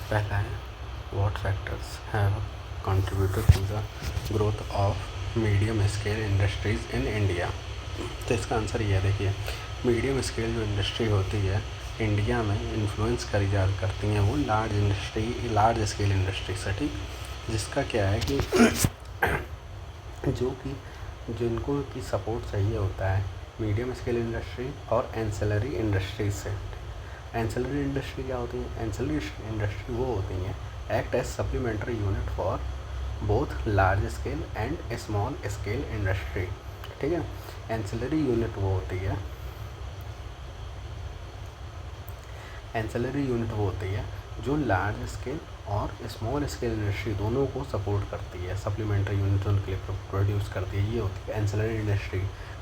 पहला है what factors have contributed to the growth of medium scale industries in India. तो इसका answer ये है, देखिए मीडियम स्केल जो इंडस्ट्री होती है इंडिया में इन्फ्लुएंस करती हैं वो लार्ज स्केल इंडस्ट्री से, ठीक, जिसका क्या है कि जिनको की सपोर्ट चाहिए होता है मीडियम स्केल इंडस्ट्री और एंसेलरी इंडस्ट्री से। एंसेलरी इंडस्ट्री क्या होती है? एंसेलरी इंडस्ट्री वो होती हैं act as supplementary unit for both large scale and small scale industry, ठीक है। एंसेलरी यूनिट वो होती है जो लार्ज स्केल और स्मॉल स्केल इंडस्ट्री दोनों को सपोर्ट करती है, सप्लीमेंट्री यूनिट उनके लिए प्रोड्यूस करती है, ये होती है एंसेलरी इंडस्ट्री,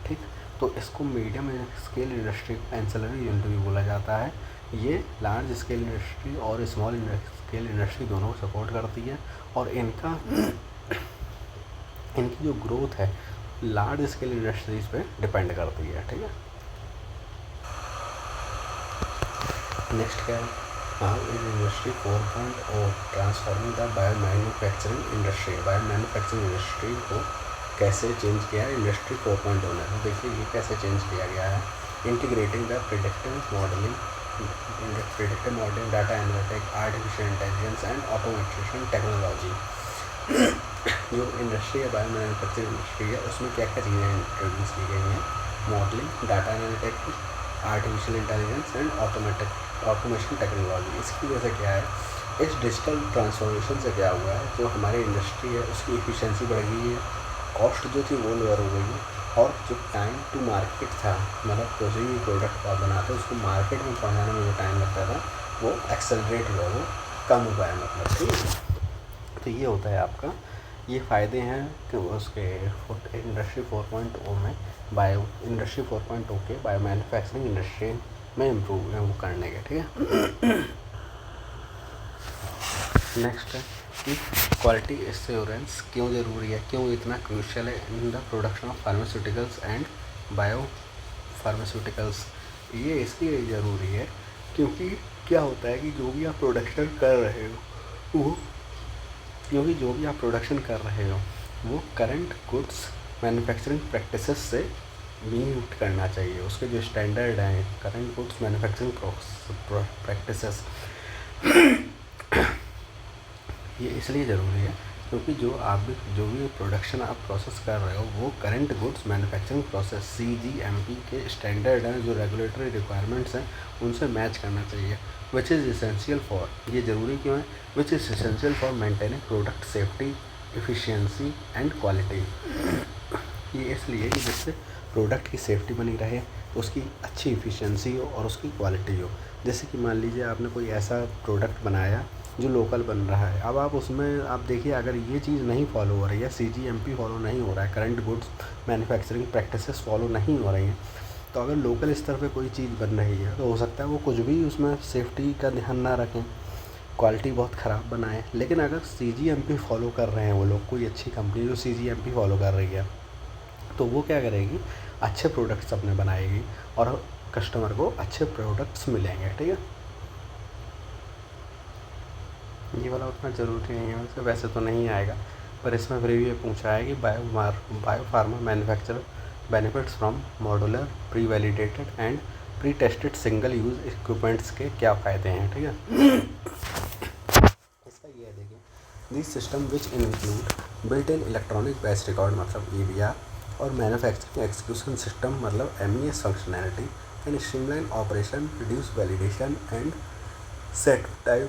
ठीक। तो इसको medium scale industry ancillary unit भी बोला जाता है। ये लार्ज स्केल इंडस्ट्री और स्मॉल स्केल इंडस्ट्री दोनों को सपोर्ट करती है और इनकी जो ग्रोथ है लार्ज स्केल इंडस्ट्रीज़ पे डिपेंड करती है, ठीक है। नेक्स्ट क्या है? How is industry 4.0 transforming the bio manufacturing industry को कैसे चेंज किया है इंडस्ट्री 4.0 ने? तो देखिए ये कैसे चेंज किया गया है। Integrating the predictive modelling, data analytics, artificial intelligence and automation technology. जो इंडस्ट्री है बायो मैन्युफैक्चरिंग इंडस्ट्री है उसमें क्या क्या चीज़ें इंट्रोड्यूस की गई हैं? Modelling, data analytics, artificial intelligence and automation technology. इसकी वजह से क्या है, इस डिजिटल ट्रांसफॉर्मेशन से क्या हुआ है, जो हमारी इंडस्ट्री है उसकी एफिशिएंसी बढ़ गई है, कॉस्ट जो थी वो लोअर हो गई है और जो टाइम टू मार्केट था, मतलब कोई भी प्रोडक्ट आप बनाते उसको मार्केट में पहुँचाने में जो टाइम लगता था वो एक्सेलरेट हुआ, वो कम हुआ है, मतलब, ठीक है। तो ये होता है आपका, ये फ़ायदे हैं कि उसके इंडस्ट्री 4.0 में इंडस्ट्री 4.0 के बायो मैन्युफैक्चरिंग इंडस्ट्री में इम्प्रूव करने के, ठीक है। नेक्स्ट है कि क्वालिटी एश्योरेंस क्यों ज़रूरी है, क्यों इतना क्रूशियल है in the production of pharmaceuticals and bio pharmaceuticals. ये इसलिए ज़रूरी है क्योंकि क्या होता है कि जो भी आप प्रोडक्शन कर रहे हो वो करंट गुड्स मैन्युफैक्चरिंग प्रैक्टिसेस से मीट करना चाहिए, उसके जो स्टैंडर्ड हैं करंट गुड्स मैन्युफैक्चरिंग प्रैक्टिसेस। ये इसलिए ज़रूरी है क्योंकि जो भी प्रोडक्शन आप प्रोसेस कर रहे हो वो current goods manufacturing process CGMP के स्टैंडर्ड हैं, जो रेगुलेटरी रिक्वायरमेंट्स हैं उनसे मैच करना चाहिए। विच इज़ इसेंशियल फॉर, ये ज़रूरी क्यों है? Which is essential for maintaining product safety, efficiency and quality. ये इसलिए कि जिससे प्रोडक्ट की सेफ्टी बनी रहे, उसकी अच्छी एफिशिएंसी हो और उसकी क्वालिटी हो। जैसे कि मान लीजिए आपने कोई ऐसा प्रोडक्ट बनाया जो लोकल बन रहा है, अब आप उसमें आप देखिए अगर ये चीज़ नहीं फॉलो हो रही है, CGMP फॉलो नहीं हो रहा है, current goods manufacturing practices follow नहीं हो रही हैं, तो अगर लोकल स्तर पे कोई चीज़ बन रही है तो हो सकता है वो कुछ भी उसमें सेफ्टी का ध्यान ना रखें, क्वालिटी बहुत ख़राब बनाए। लेकिन अगर CGMP फॉलो कर रहे हैं वो लोग, कोई अच्छी कंपनी जो CGMP फॉलो कर रही है, तो वो क्या करेगी, अच्छे प्रोडक्ट्स अपने बनाएगी और कस्टमर को अच्छे प्रोडक्ट्स मिलेंगे, ठीक है। ये वाला उतना ज़रूरी नहीं है वैसे तो नहीं आएगा, पर इसमें फिर भी ये पूछा है कि bio pharma manufacture benefits from modular pre validated and pre tested single use equipments के क्या फ़ायदे हैं, ठीक है। इसका ये है, देखिए, this system which include built in electronic batch record मतलब EBR और मैन्युफैक्चरिंग एक्जीक्यूशन सिस्टम मतलब MES functionality and streamline operation, reduce validation and set time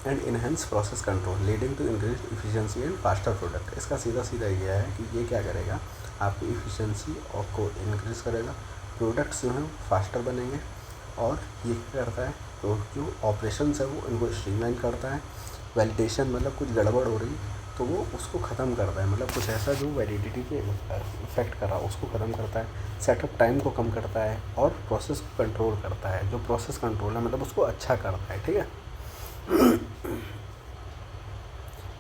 and enhance process control leading to increase efficiency and faster product. इसका सीधा ये है कि ये क्या करेगा, आपकी इफिशिएंसी और को इंक्रीज़ करेगा, प्रोडक्ट्स जो हैं फास्टर बनेंगे, और ये क्या करता है, तो जो ऑपरेशंस है वो इनको स्ट्रीमलाइन करता है। वैलिडेशन मतलब कुछ गड़बड़ हो रही तो वो उसको ख़त्म करता है, मतलब कुछ ऐसा जो वैलिडिटी पे इफेक्ट कर रहा है उसको ख़त्म करता है। सेटअप टाइम को कम करता है और प्रोसेस को कंट्रोल करता है, जो प्रोसेस कंट्रोल है मतलब उसको अच्छा करता है, ठीक है।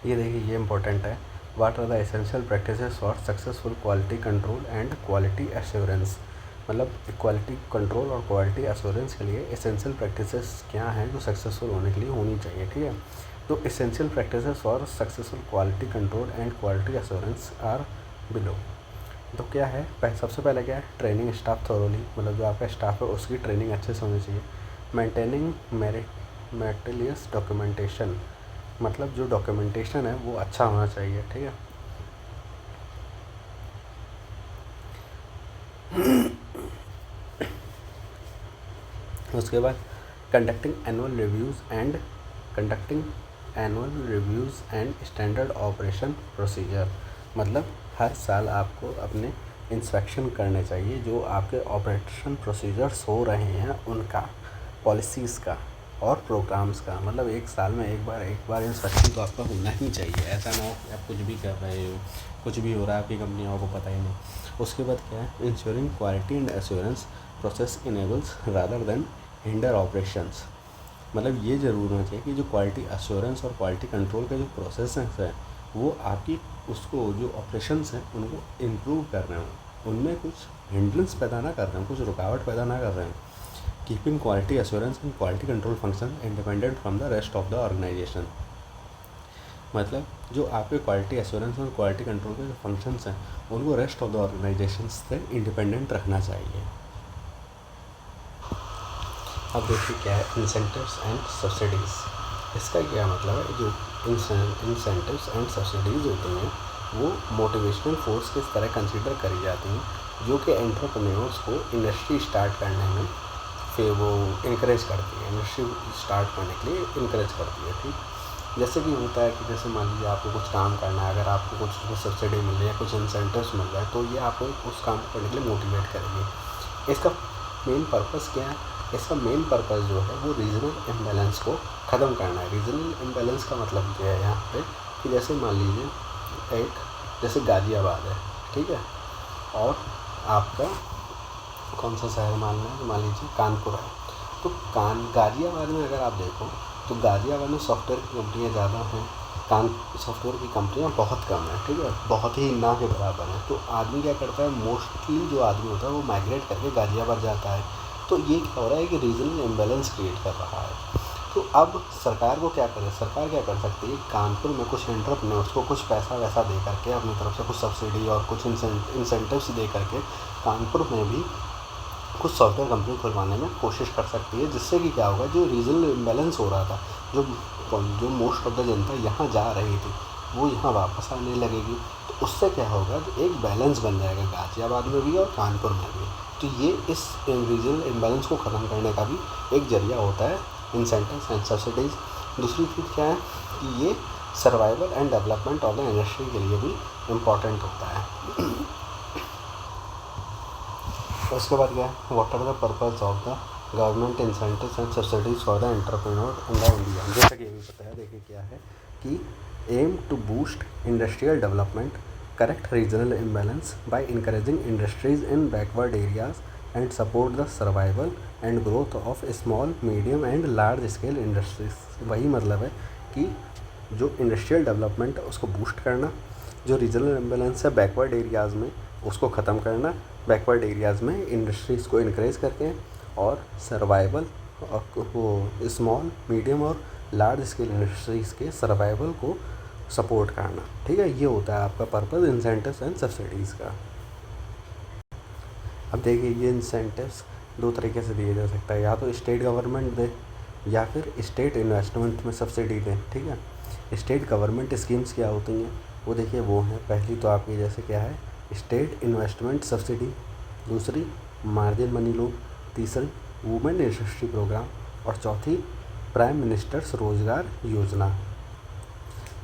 ये देखिए ये इंपॉर्टेंट है, what are the essential practices for successful quality control and quality assurance. मतलब क्वालिटी कंट्रोल और क्वालिटी एश्योरेंस के लिए एसेंशियल प्रैक्टिसेस क्या हैं जो सक्सेसफुल होने के लिए होनी चाहिए, ठीक है। तो essential practices for successful quality control and quality assurance are below. तो क्या है, सबसे पहले क्या है, ट्रेनिंग स्टाफ थोरोली, मतलब जो आपका स्टाफ है उसकी ट्रेनिंग अच्छे से होनी चाहिए। मेंटेनिंग मेटिलियस डॉक्यूमेंटेशन, मतलब जो डॉक्यूमेंटेशन है वो अच्छा होना चाहिए, ठीक है। उसके बाद conducting annual reviews and standard operation procedure, मतलब हर साल आपको अपने इंस्पेक्शन करने चाहिए जो आपके ऑपरेशन प्रोसीजर्स हो रहे हैं उनका, पॉलिसीज़ का और प्रोग्राम्स का। मतलब एक साल में एक बार इंस्पेक्शन तो आपका होना ही चाहिए। ऐसा ना हो कि आप कुछ भी कर रहे हो, कुछ भी हो रहा है आपकी कंपनी में आपको पता ही नहीं। उसके बाद क्या है, ensuring quality and assurance process enables rather than hinder operations, मतलब ये ज़रूर होना चाहिए कि जो क्वालिटी एश्योरेंस और क्वालिटी कंट्रोल का जो प्रोसेस है वो आपकी उसको जो ऑपरेशंस हैं उनको इम्प्रूव कर रहे हो, उनमें कुछ हिंड्रेंस पैदा ना कर रहे हैं, कुछ रुकावट पैदा ना कर रहे हैं। Keeping quality assurance and quality control function independent from the rest of the organisation, मतलब जो आपके क्वालिटी एश्योरेंस और क्वालिटी कंट्रोल के जो फंक्शंस हैं उनको रेस्ट ऑफ द ऑर्गेनाइजेशन से इंडिपेंडेंट रखना चाहिए। अब देखिए क्या है इंसेंटिव्स एंड सब्सिडीज़, इसका क्या मतलब है, जो इंसेंटिव्स एंड सब्सिडीज़ होती हैं वो मोटिवेशनल फोर्स किस तरह कंसीडर करी जाती हैं जो कि एंटरप्रेन्योर्स को इंडस्ट्री स्टार्ट करने में फिर वो इनक्रेज करती है, इंडस्ट्री स्टार्ट करने के लिए इनक्रेज करती है, ठीक। जैसे कि होता है कि जैसे मान लीजिए आपको कुछ काम करना है, अगर आपको कुछ उसमें सब्सिडी मिल रही है, कुछ इंसेंटिव्स मिल रहा है, तो ये आपको उस काम को करने के लिए मोटिवेट करेंगे। इसका मेन पर्पस क्या है, इसका मेन पर्पस जो है वो रीजनल इम्बैलेंस को ख़त्म करना है। रीजनल इम्बैलेंस का मतलब क्या है यहाँ पे, कि जैसे मान लीजिए एक जैसे गाज़ियाबाद है, ठीक है, और आपका कौन सा शहर मान लीजिए कानपुर है, तो गाज़ियाबाद में अगर आप देखो तो गाज़ियाबाद में सॉफ्टवेयर की कंपनियाँ ज़्यादा हैं, सॉफ्टवेयर की कंपनियाँ बहुत कम हैं, ठीक है, बहुत ही ना के बराबर हैं। तो आदमी क्या करता है, मोस्टली जो आदमी होता है वो माइग्रेट करके गाज़ियाबाद जाता है। तो ये क्या हो रहा है कि रीजनल इम्बैलेंस क्रिएट कर रहा है। तो अब सरकार को क्या करे, सरकार क्या कर सकती है, कानपुर में कुछ एंटरप्रेन्योर्स को कुछ पैसा वैसा दे करके अपनी तरफ से कुछ सब्सिडी और कुछ इंसेंटिव्स दे करके कानपुर में भी कुछ सॉफ्टवेयर कंपनी खुलवाने में कोशिश कर सकती है, जिससे कि क्या होगा, जो रीजनल इम्बैलेंस हो रहा था, जो मोस्ट ऑफ द जनता यहाँ जा रही थी वो यहाँ वापस आने लगेगी, तो उससे क्या होगा, एक बैलेंस बन जाएगा गाज़ियाबाद में भी और कानपुर में भी। तो ये इस रीजनल इम्बैलेंस को ख़त्म करने का भी एक जरिया होता है इंसेंटिव्स एंड सब्सिडीज़। दूसरी चीज़ क्या है कि ये survival and development of the industry के लिए भी इम्पॉर्टेंट होता है। उसके बाद क्या है, what are the purpose of the government incentives and subsidies for the entrepreneur in the India. जैसा कि ये भी पता है, देखिए क्या है कि aim to boost industrial development, correct regional imbalance by encouraging industries in backward areas and support the survival and growth of small medium and large scale industries. वही मतलब है कि जो इंडस्ट्रियल डेवलपमेंट है उसको बूस्ट करना, जो रीजनल इम्बैलेंस है बैकवर्ड एरियाज़ में उसको ख़त्म करना, बैकवर्ड एरियाज़ में इंडस्ट्रीज़ को इनक्रेज करके, और सर्वाइवल और वो स्मॉल मीडियम और लार्ज स्केल इंडस्ट्रीज़ के सर्वाइवल को सपोर्ट करना, ठीक है। ये होता है आपका पर्पस इंसेंटिव्स एंड सब्सिडीज़ का। अब देखिए ये इंसेंटिव्स दो तरीके से दिए जा सकता है, या तो स्टेट गवर्नमेंट दे या फिर स्टेट इन्वेस्टमेंट में सब्सिडी दें, ठीक है। स्टेट गवर्नमेंट स्कीम्स क्या होती हैं वो देखिए वो हैं, पहली तो आपकी जैसे क्या है स्टेट इन्वेस्टमेंट सब्सिडी, दूसरी मार्जिन मनी लोन, तीसरी वुमेन इंडस्ट्री प्रोग्राम और चौथी प्राइम मिनिस्टर्स रोजगार योजना।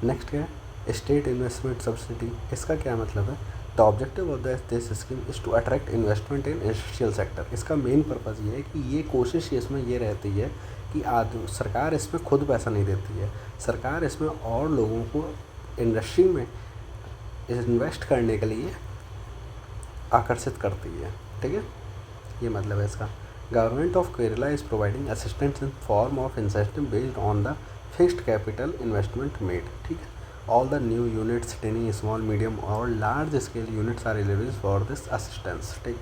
नेक्स्ट क्या है स्टेट इन्वेस्टमेंट सब्सिडी, इसका क्या मतलब है, the objective of this scheme is to attract investment in industrial sector. इसका मेन पर्पज़ ये है कि ये कोशिश इसमें ये रहती है कि सरकार इसमें खुद पैसा नहीं देती है, सरकार इसमें और लोगों को इंडस्ट्री में इन्वेस्ट करने के लिए आकर्षित करती है, ठीक है। ये मतलब है इसका। Government of Kerala is providing assistance in form of incentive based on the fixed capital investment made, ठीक है। All the new units tiny small medium और large scale units are eligible for this assistance, ठीक।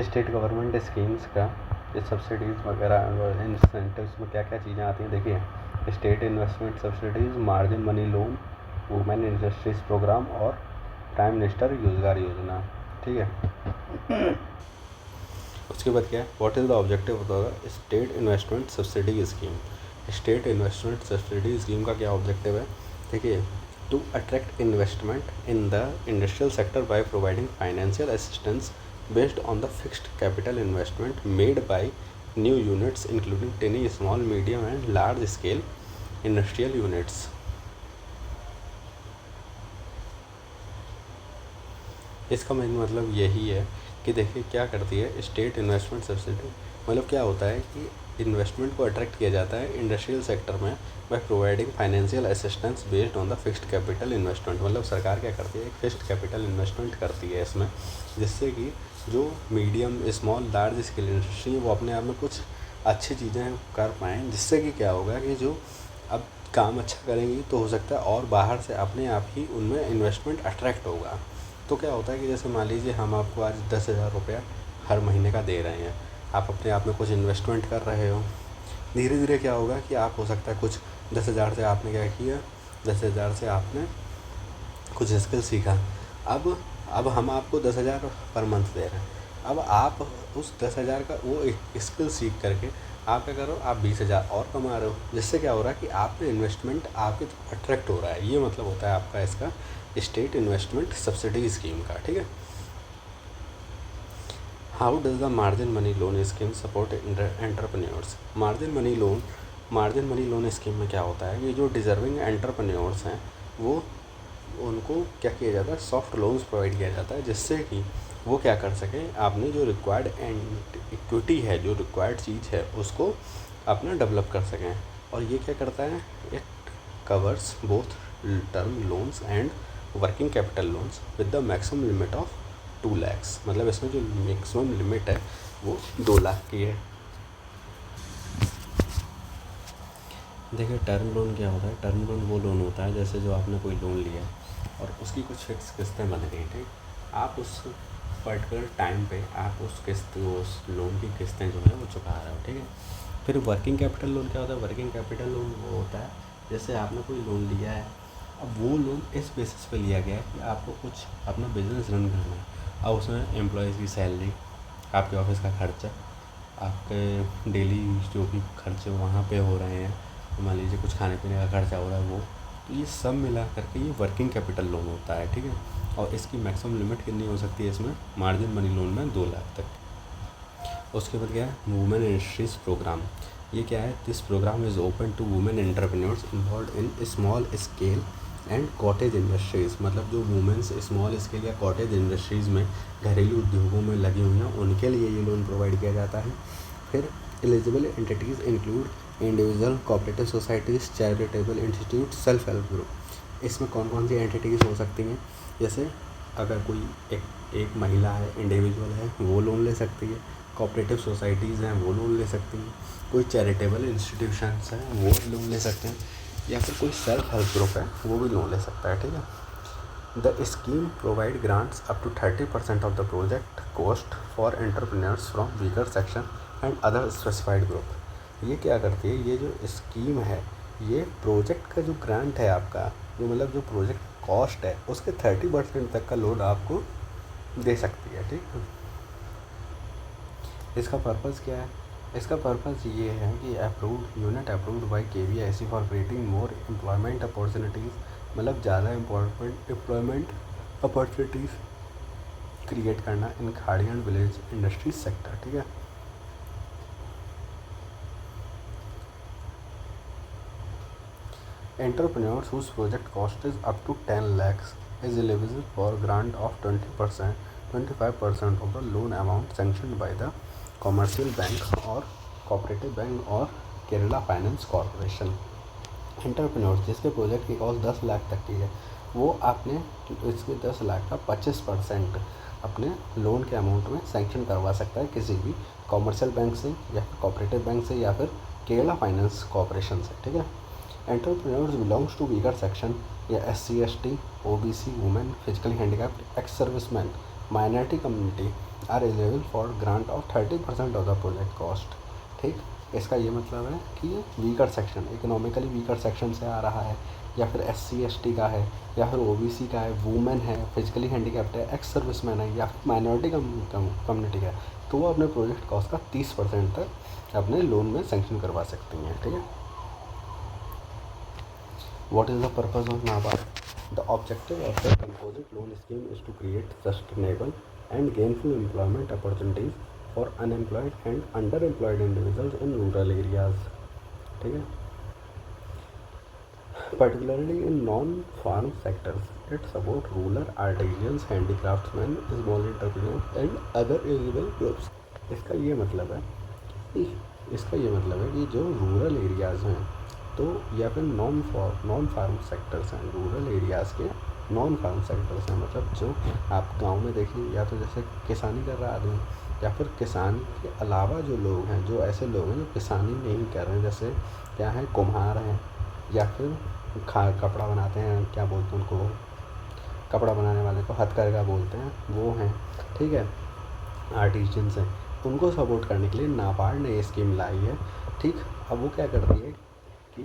State government schemes का ये subsidies वगैरह incentives में क्या क्या चीज़ें आती हैं देखिए, state investment subsidies, margin money loan, women industries programme और प्राइम मिनिस्टर रोजगार योजना, ठीक है। उसके बाद क्या है, व्हाट इज़ द ऑब्जेक्टिव होगा state investment subsidy scheme. State investment subsidy scheme का क्या ऑब्जेक्टिव है, देखिए, to attract investment in the industrial sector by providing financial assistance based on the fixed capital investment made by new units including tiny, small, medium and large scale industrial units। इसका main मतलब यही है कि देखिए क्या करती है state investment subsidy, मतलब क्या होता है कि इन्वेस्टमेंट को अट्रैक्ट किया जाता है इंडस्ट्रियल सेक्टर में bye providing financial assistance based on the fixed capital investment. मतलब सरकार क्या करती है, एक फिक्स्ड कैपिटल इन्वेस्टमेंट करती है इसमें, जिससे कि जो medium, small, large scale industry है वो अपने आप में कुछ अच्छी चीज़ें कर पाएँ, जिससे कि क्या होगा कि जो अब काम अच्छा करेंगी तो हो सकता है और बाहर से अपने आप ही उनमें इन्वेस्टमेंट अट्रैक्ट होगा। तो क्या होता है कि जैसे मान लीजिए हम आपको आज 10,000 रुपया हर महीने का दे रहे हैं, आप अपने आप में कुछ इन्वेस्टमेंट कर रहे हो, धीरे धीरे क्या होगा कि आप हो सकता है कुछ 10,000 से आपने क्या किया, 10,000 से आपने कुछ स्किल सीखा, अब हम आपको 10,000 पर मंथ दे रहे हैं, अब आप उस 10,000 का वो एक स्किल सीख करके आप क्या करो, आप 20,000 और कमा रहे हो, जिससे क्या हो रहा है कि आपने इन्वेस्टमेंट आपके अट्रैक्ट हो रहा है। ये मतलब होता है आपका इसका स्टेट इन्वेस्टमेंट सब्सिडी स्कीम का, ठीक है। How does the margin money loan scheme support entrepreneurs. Margin money loan scheme में क्या होता है कि जो डिजर्विंग एंटरप्रेन्योर्स हैं वो उनको क्या किया जाता है, सॉफ्ट लोन्स प्रोवाइड किया जाता है, जिससे कि वो क्या कर सकें, आपने जो रिक्वायर्ड इक्विटी है, जो रिक्वायर्ड चीज़ है उसको अपना डेवलप कर सकें। और ये क्या करता है, it covers both term loans and working capital loans with the maximum limit of 2 lakh. मतलब इसमें जो मैक्सिमम लिमिट है वो 2 लाख की है। देखिए टर्म लोन क्या होता है, टर्म लोन वो लोन होता है जैसे जो आपने कोई लोन लिया और उसकी कुछ फिक्स किस्तें बन गई, ठीक, आप उस पर्टिकुलर टाइम पे आप उस लोन की किस्तें जो है वो चुका रहे हो, ठीक है। फिर वर्किंग कैपिटल लोन क्या होता है, वर्किंग कैपिटल लोन वो होता है जैसे आपने कोई लोन लिया है, अब वो लोन इस बेसिस पे लिया गया है कि आपको कुछ अपना बिजनेस रन करना है, अब उसमें एम्प्लॉयज़ की सैलरी, आपके ऑफिस का खर्चा, आपके डेली जो भी खर्चे वहाँ पे हो रहे हैं, मान लीजिए कुछ खाने पीने का खर्चा हो रहा है वो, तो ये सब मिला करके ये वर्किंग कैपिटल लोन होता है, ठीक है। और इसकी मैक्सिमम लिमिट कितनी हो सकती है इसमें, मार्जिन मनी लोन में 2 लाख तक। उसके बाद क्या है, वुमेन इंडस्ट्रीज प्रोग्राम। ये क्या है, this programme is open to women entrepreneurs involve in small scale and cottage industries. मतलब जो वुमेन्स स्मॉल स्केल या कॉटेज इंडस्ट्रीज़ में घरेलू उद्योगों में लगी हुई हैं उनके लिए ये लोन प्रोवाइड किया जाता है। फिर eligible entities include individual, cooperative societies, charitable institute, self help group. इसमें कौन कौन सी एंटिटीज़ हो सकती हैं, जैसे अगर कोई एक महिला है, इंडिविजुअल है, वो लोन ले सकती है, कोऑपरेटिव सोसाइटीज़ हैं वो लोन ले सकती हैं, कोई चैरिटेबल इंस्टीट्यूशंस हैं वो लोन ले सकते हैं, या फिर कोई सेल्फ हेल्प ग्रुप है वो भी लोन ले सकता है, ठीक है। The scheme provide grants up to 30% of the project cost for entrepreneurs from weaker section and other specified group. ये क्या करती है, ये जो स्कीम है ये प्रोजेक्ट का जो ग्रांट है आपका, जो मतलब जो प्रोजेक्ट कॉस्ट है उसके 30% तक का लोन आपको दे सकती है, ठीक है। इसका पर्पज़ क्या है, इसका पर्पज़ ये है कि approved unit approved by KVIC for creating more employment opportunities, मतलब ज़्यादा एम्प्लॉयमेंट अपॉर्चुनिटीज़ क्रिएट करना इन खाड़ी एंड विलेज इंडस्ट्रीज सेक्टर, ठीक है। Entrepreneurs whose project cost is up to 10 lakhs is eligible for grant of 20%, 25% of the loan amount sanctioned by the commercial bank or cooperative bank or Kerala Finance Corporation। Entrepreneurs जिसके project की cost 10 lakh तक की है वो आपने इसके 10 लाख का 25% अपने लोन के अमाउंट में सैंक्शन करवा सकता है किसी भी कॉमर्शियल बैंक से या फिर कोऑपरेटिव बैंक से या फिर केरला फाइनेंस कॉर्पोरेशन से, ठीक है। Entrepreneurs belongs to weaker section या SC ST OBC women physically handicapped ex serviceman minority community are eligible for grant of 30% of the project cost. ठीक, इसका ये मतलब है कि weaker section, economically weaker section से आ रहा है, या फिर SC ST का है, या फिर OBC का है, वुमेन है, फिजिकली हैंडीकैप्ड है, एक्स सर्विसमैन है, या फिर माइनॉरिटी कम्युनिटी का है, तो वो अपने प्रोजेक्ट कॉस्ट का 30% तक अपने लोन में सेंक्शन करवा सकती हैं। ठीक है। What is the purpose of NABARD? The objective of the composite loan scheme is to create sustainable and gainful employment opportunities for unemployed and underemployed individuals in rural areas. ठीक है। Particularly in non-farm sectors, it supports rural artisans, handicraftsmen, small entrepreneurs and other eligible groups. इसका ये मतलब है कि जो rural areas हैं, तो या फिर नॉन फार्म सेक्टर्स हैं, रूरल एरियाज़ के नॉन फार्म सेक्टर्स हैं, मतलब जो आप गांव में देखिए, या तो जैसे किसानी कर रहा आदमी, या फिर किसान के अलावा जो लोग हैं, जो ऐसे लोग हैं जो किसानी नहीं कर रहे हैं, जैसे क्या है, कुम्हार हैं, या फिर कपड़ा बनाते हैं, क्या बोलते हैं उनको, कपड़ा बनाने वाले को हथकरघा बोलते हैं, वो हैं। ठीक है, आर्टिजन्स हैं, उनको सपोर्ट करने के लिए नाबार्ड ने ये स्कीम लाई है। ठीक, अब वो क्या करती है कि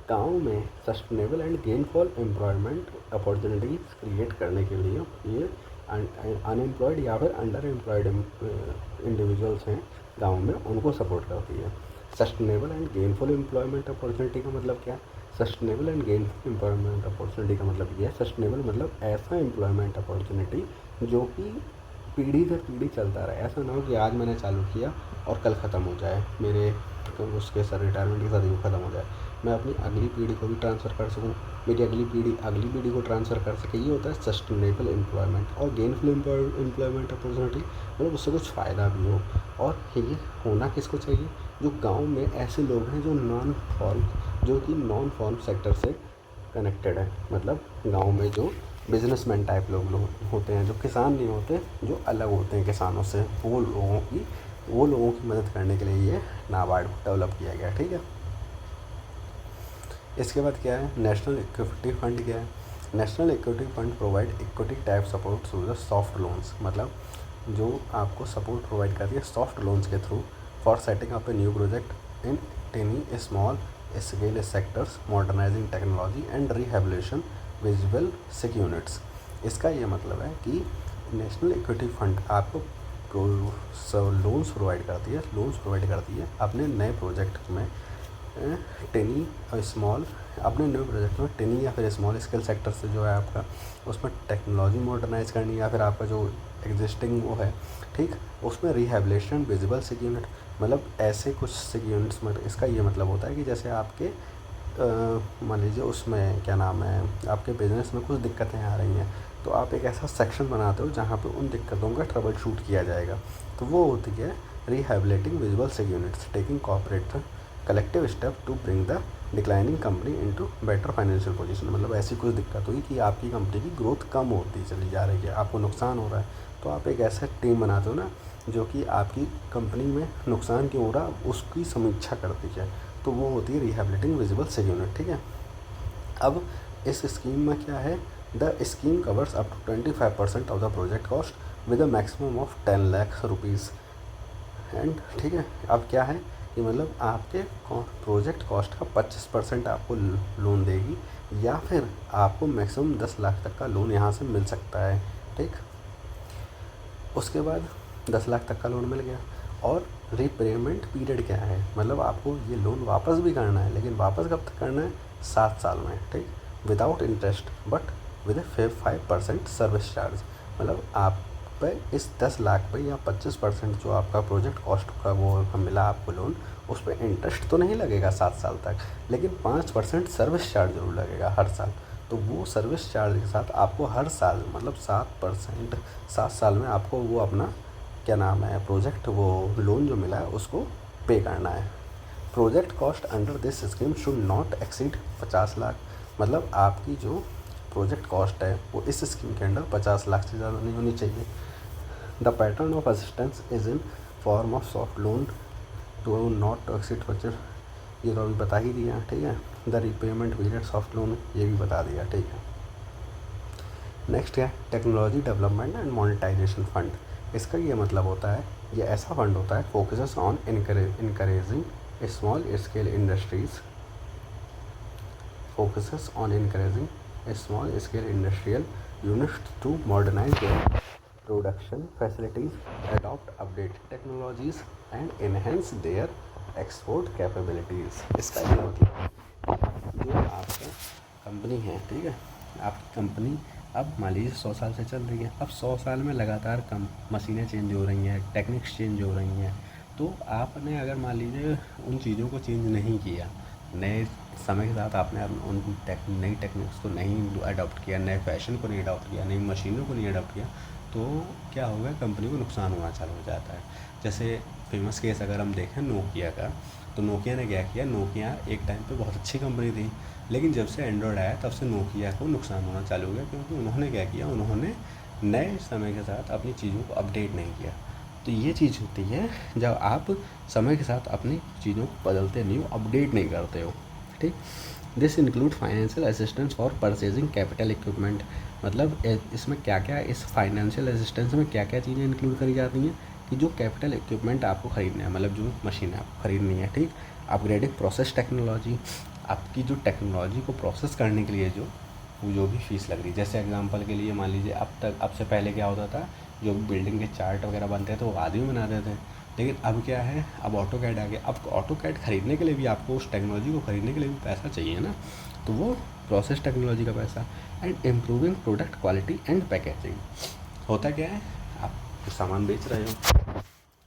गांव में sustainable and gainful employment opportunities create करने के लिए ये अनएम्प्लॉयड या फिर अंडर एम्प्लॉयड इंडिविजुअल्स हैं गांव में, उनको सपोर्ट करती है। Sustainable and gainful employment opportunity का मतलब क्या है? Sustainable and gainful employment opportunity का मतलब ये है, सस्टेनेबल मतलब ऐसा एम्प्लॉयमेंट अपॉर्चुनिटी जो कि पीढ़ी दर पीढ़ी चलता रहे। ऐसा ना हो कि आज मैंने चालू किया और कल ख़त्म हो जाए, मेरे तो उसके साथ रिटायरमेंट के साथ ही ख़त्म हो जाए, मैं अपनी अगली पीढ़ी को भी ट्रांसफ़र कर सकूँ, मेरी अगली पीढ़ी को ट्रांसफ़र कर सके। ये होता है सस्टेनेबल एम्प्लॉयमेंट। और गेनफुल एम्प्लॉयमेंट अपॉर्चुनिटी मतलब उससे कुछ फ़ायदा भी हो। और ये होना किसको चाहिए? जो गाँव में ऐसे लोग हैं जो नॉन फॉर्म सेक्टर से कनेक्टेड है, मतलब गाँव में जो बिजनेसमैन टाइप लोग होते हैं, जो किसान नहीं होते, जो अलग होते हैं किसानों से, वो लोगों की मदद करने के लिए ये नाबार्ड डेवलप किया गया। ठीक है। इसके बाद क्या है? नेशनल इक्विटी फंड क्या है? National equity fund provide equity type support through the soft loans, मतलब जो आपको सपोर्ट प्रोवाइड करती है सॉफ्ट लोन्स के थ्रू, for setting up a new project in tiny small scale sectors, modernising technology and rehabilitation visual sick units. इसका ये मतलब है कि नेशनल इक्विटी फंड आपको लोन्स प्रोवाइड करती है अपने नए प्रोजेक्ट में, टेनी या फिर स्मॉल स्केल सेक्टर से जो है आपका, उसमें टेक्नोलॉजी मॉडर्नाइज करनी, या फिर आपका जो एग्जिस्टिंग वो है, ठीक, उसमें रिहेबिलिटेशन विजिबल सिक यूनिट, मतलब ऐसे कुछ सिक यूनिट्स में। इसका ये मतलब होता है कि जैसे आपके मान लीजिए उसमें क्या नाम है, आपके बिज़नेस में कुछ दिक्कतें आ रही हैं, तो आप एक ऐसा सेक्शन बनाते हो जहाँ पे उन दिक्कतों का ट्रबल शूट किया जाएगा। तो वो होती है rehabilitating visual sick units, taking corporate collective step to bring the declining company into better financial position. मतलब ऐसी कुछ दिक्कत हुई कि आपकी कंपनी की ग्रोथ कम होती चली जा रही है, आपको नुकसान हो रहा है, तो आप एक ऐसा टीम बनाते हो ना जो कि आपकी कंपनी में नुकसान क्यों हो रहा उसकी समीक्षा करती है, तो वो होती है रिहेबिलिटिंग विजिबल सिक यूनिट। ठीक है। अब इस स्कीम में क्या है? The scheme covers up to 25% of the project cost with a maximum of 10 lakh rupees and. ठीक है। अब क्या है कि मतलब आपके प्रोजेक्ट कॉस्ट का 25% आपको लोन देगी, या फिर आपको मैक्सिमम 10 लाख तक का लोन यहाँ से मिल सकता है। ठीक, उसके बाद 10 लाख तक का लोन मिल गया। और रीपेमेंट पीरियड क्या है? मतलब आपको ये लोन वापस भी करना है, लेकिन वापस कब तक करना है? 7 साल में। ठीक, without interest but with A 5% service charge. मतलब आप पे इस 10 लाख पे या 25% जो आपका प्रोजेक्ट कॉस्ट का वो मिला आपको लोन, उस पर इंटरेस्ट तो नहीं लगेगा 7 साल तक, लेकिन 5% सर्विस चार्ज ज़रूर लगेगा हर साल। तो वो सर्विस चार्ज के साथ आपको हर साल मतलब 7 साल में आपको वो अपना क्या नाम है प्रोजेक्ट वो लोन जो मिला है उसको पे करना है। Project cost under this scheme should not exceed 50 lakh. मतलब आपकी जो प्रोजेक्ट कॉस्ट है वो इस स्कीम के अंडर 50 लाख से ज़्यादा नहीं होनी चाहिए। The pattern of assistance is in form of soft loan to not to exceed 50, ये तो अभी बता ही दिया। ठीक है। The repayment period soft loan ये भी बता दिया। ठीक है। नेक्स्ट है technology development and monetisation fund. इसका ये मतलब होता है, ये ऐसा फंड होता है focuses on encouraging small scale industries, focuses on encouraging small scale industrial units to modernize their production facilities, adopt updated technologies and enhance their export capabilities। इसका ये मतलब है, जो आपका कंपनी है, ठीक है, आपकी कंपनी अब मान लीजिए 100 साल से चल रही है, अब 100 साल में लगातार कम मशीनें चेंज हो रही हैं, टेक्निक्स चेंज हो रही हैं, तो आपने अगर मान लीजिए उन चीज़ों को चेंज नहीं किया, नए समय के साथ आपने उन नई टेक्निक्स को नहीं अडॉप्ट किया, नए फैशन को नहीं अडॉप्ट किया, नई मशीनों को नहीं अडॉप्ट किया, तो क्या होगा, कंपनी को नुकसान होना चालू हो जाता है। जैसे फेमस केस अगर हम देखें नोकिया का, तो नोकिया ने क्या किया, नोकिया एक टाइम पे बहुत अच्छी कंपनी थी, लेकिन जब से एंड्रॉयड आया तब से नोकिया को नुकसान होना चालू हो गया, क्योंकि उन्होंने क्या किया, उन्होंने नए समय के साथ अपनी चीज़ों को अपडेट नहीं किया। तो ये चीज़ होती है जब आप समय के साथ अपनी चीज़ों को बदलते नहीं हो, अपडेट नहीं करते हो, ठीक। This include financial assistance for purchasing capital equipment, मतलब इसमें क्या क्या, इस फाइनेंशियल असिस्टेंस में क्या क्या चीज़ें इंक्लूड करी जाती हैं कि जो कैपिटल इक्विपमेंट आपको ख़रीदना है, मतलब जो मशीन आपको ख़रीदनी है, ठीक। अपग्रेडिंग प्रोसेस टेक्नोलॉजी, आपकी जो टेक्नोलॉजी को प्रोसेस करने के लिए जो भी फीस लग रही है। जैसे एग्जांपल के लिए मान लीजिए अब से पहले क्या होता था, जो बिल्डिंग के चार्ट वगैरह बनते थे वो आदमी बनाते थे, लेकिन अब क्या है, अब ऑटोकैड आ गया। अब ऑटोकैड ख़रीदने के लिए भी आपको उस टेक्नोलॉजी को ख़रीदने के लिए भी पैसा चाहिए ना, तो वो प्रोसेस टेक्नोलॉजी का पैसा। And improving product quality and packaging, होता क्या है, आप सामान बेच रहे हो,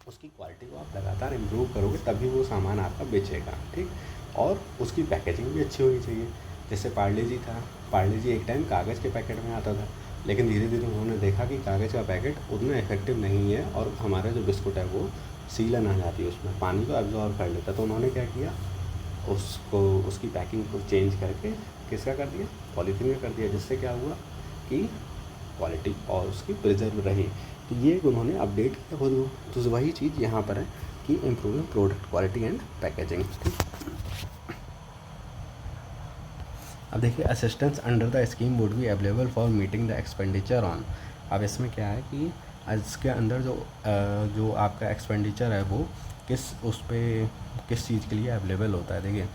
उसकी क्वालिटी को आप लगातार इम्प्रूव करोगे तभी वो सामान आपका बेचेगा, ठीक। और उसकी पैकेजिंग भी अच्छी होनी चाहिए। जैसे पार्ले जी था, पार्ले जी एक टाइम कागज़ के पैकेट में आता था, लेकिन धीरे धीरे उन्होंने देखा कि कागज़ का पैकेट उतना इफेक्टिव नहीं है और हमारा जो बिस्कुट है वो सीलन आ जाती है, उसमें पानी को एब्जॉर्ब कर लेता है। तो उन्होंने क्या किया, उसको उसकी पैकिंग को चेंज करके किसका कर दिया, पॉलीथीन का कर दिया, जिससे क्या हुआ कि क्वालिटी और उसकी प्रिजर्व रही। तो ये उन्होंने अपडेट किया खुद को। तो वही चीज़ यहाँ पर है कि improving product quality and packaging, ठीक। अब देखिए, assistance under the scheme would be available for meeting the expenditure on. अब इसमें क्या है कि इसके अंदर जो आपका एक्सपेंडिचर है वो किस चीज़ के लिए अवेलेबल होता है। देखिए,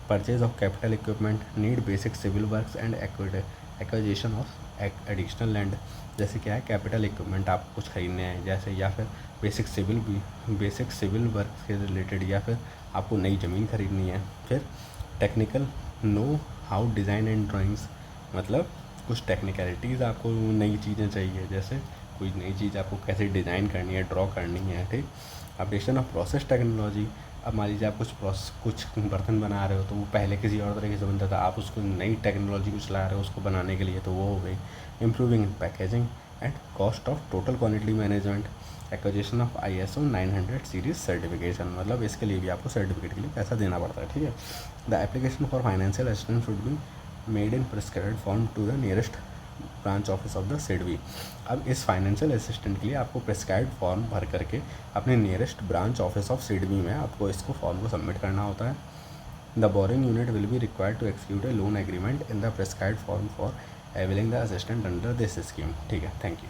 purchase of capital equipment, need basic civil works and acquisition of additional land. जैसे क्या है, कैपिटल इक्विपमेंट आपको कुछ खरीदने हैं जैसे, या फिर बेसिक सिविल वर्क से रिलेटेड, या फिर आपको नई ज़मीन खरीदनी है। फिर technical know how design and drawings, मतलब कुछ टेक्निकलिटीज़, आपको नई चीज़ें चाहिए, जैसे कोई नई चीज़ आपको कैसे डिज़ाइन करनी है, ड्रॉ करनी है, ठीक। अपडेशन ऑफ प्रोसेस टेक्नोलॉजी, अब मान लीजिए आप कुछ बर्तन बना रहे हो तो वो पहले किसी और तरीके से बनता था, आप उसको नई टेक्नोलॉजी को चला रहे हो उसको बनाने के लिए, तो वो हो गई। Improving in packaging and cost of total quantity management, acquisition of ISO 900 series certification, मतलब इसके लिए भी आपको सर्टिफिकेट के लिए पैसा देना पड़ता है, ठीक है। The application for financial assistance should be made in prescribed form to the nearest branch office of the SIDBI. अब इस फाइनेंशियल असिस्टेंट के लिए आपको प्रिस्क्राइब्ड फॉर्म भर करके अपने nearest branch office of SIDBI में आपको इसको फॉर्म को सबमिट करना होता है। The borrowing unit will be required to execute a loan agreement in the prescribed form for availing the assistant under this scheme, ठीक है। Thank you.